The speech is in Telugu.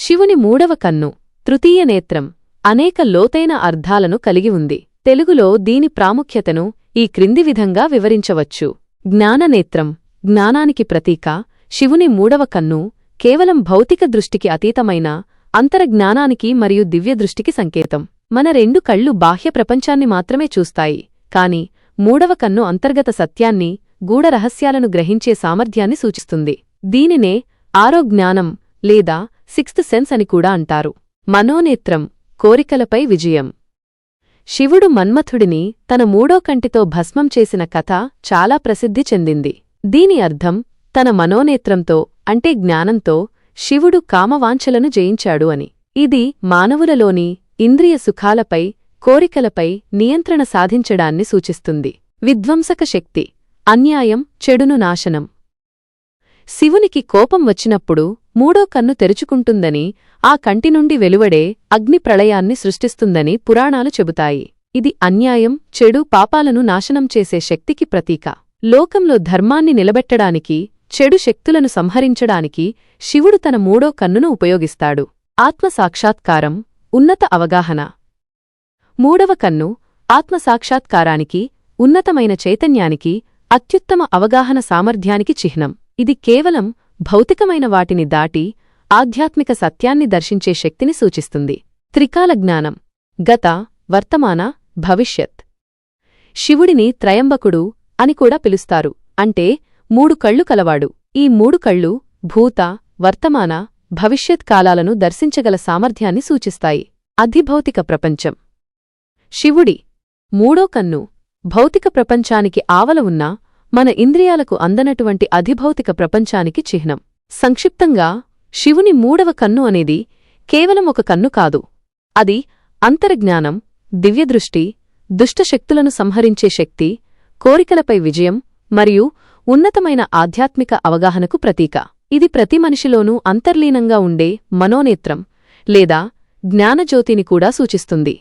శివుని మూడవ కన్ను తృతీయ నేత్రం అనేక లోతైన అర్థాలను కలిగి ఉంది. తెలుగులో దీని ప్రాముఖ్యతను ఈ క్రింది విధంగా వివరించవచ్చు. జ్ఞాననేత్రం జ్ఞానానికి ప్రతీక. శివుని మూడవ కన్ను కేవలం భౌతిక దృష్టికి అతీతమైన అంతరజ్ఞానానికి మరియు దివ్యదృష్టికి సంకేతం. మన రెండు కళ్ళు బాహ్య ప్రపంచాన్ని మాత్రమే చూస్తాయి, కాని మూడవ కన్ను అంతర్గత సత్యాన్ని, గూఢ రహస్యాలను గ్రహించే సామర్థ్యాన్ని సూచిస్తుంది. దీనినే ఆరో జ్ఞానం లేదా సిక్స్త్ సెన్స్ అని కూడా అంటారు. మనోనేత్రం కోరికలపై విజయం. శివుడు మన్మథుడిని తన మూడో కంటితో భస్మం చేసిన కథ చాలా ప్రసిద్ధి చెందింది. దీని అర్థం తన మనోనేత్రంతో అంటే జ్ఞానంతో శివుడు కామవాంఛలను జయించాడు అని. ఇది మానవులలోని ఇంద్రియ సుఖాలపై, కోరికలపై నియంత్రణ సాధించడాన్ని సూచిస్తుంది. విధ్వంసక శక్తి అన్యాయం, చెడును నాశనం. శివునికి కోపం వచ్చినప్పుడు మూడో కన్ను తెరుచుకుంటుందని, ఆ కంటి నుండి వెలువడే అగ్ని ప్రళయాన్ని సృష్టిస్తుందని పురాణాలు చెబుతాయి. ఇది అన్యాయం, చెడు, పాపాలను నాశనం చేసే శక్తికి ప్రతీక. లోకంలో ధర్మాన్ని నిలబెట్టడానికి, చెడు శక్తులను సంహరించడానికి శివుడు తన మూడో కన్నును ఉపయోగిస్తాడు. ఆత్మసాక్షాత్కారం ఉన్నత అవగాహన. మూడవ కన్ను ఆత్మసాక్షాత్కారానికి, ఉన్నతమైన చైతన్యానికి, అత్యుత్తమ అవగాహన సామర్థ్యానికి చిహ్నం. ఇది కేవలం భౌతికమైన వాటిని దాటి ఆధ్యాత్మిక సత్యాన్ని దర్శించే శక్తిని సూచిస్తుంది. త్రికాల జ్ఞానం గత, వర్తమాన, భవిష్యత్. శివుడిని త్రయంబకుడు అని కూడా పిలుస్తారు, అంటే మూడు కళ్ళు కలవాడు. ఈ మూడు కళ్ళు భూత, వర్తమాన, భవిష్యత్ కాలాలను దర్శించగల సామర్థ్యాన్ని సూచిస్తాయి. అధిభౌతిక ప్రపంచం. శివుడి మూడో కన్ను భౌతిక ప్రపంచానికి ఆవల ఉన్న మన ఇంద్రియాలకు అందనటువంటి అధిభౌతిక ప్రపంచానికి చిహ్నం. సంక్షిప్తంగా శివుని మూడవ కన్ను అనేది కేవలం ఒక కన్ను కాదు. అది అంతర్జ్ఞానం, దివ్యదృష్టి, దుష్టశక్తులను సంహరించే శక్తి, కోరికలపై విజయం మరియు ఉన్నతమైన ఆధ్యాత్మిక అవగాహనకు ప్రతీక. ఇది ప్రతి మనిషిలోనూ అంతర్లీనంగా ఉండే మనోనేత్రం లేదా జ్ఞానజ్యోతిని కూడా సూచిస్తుంది.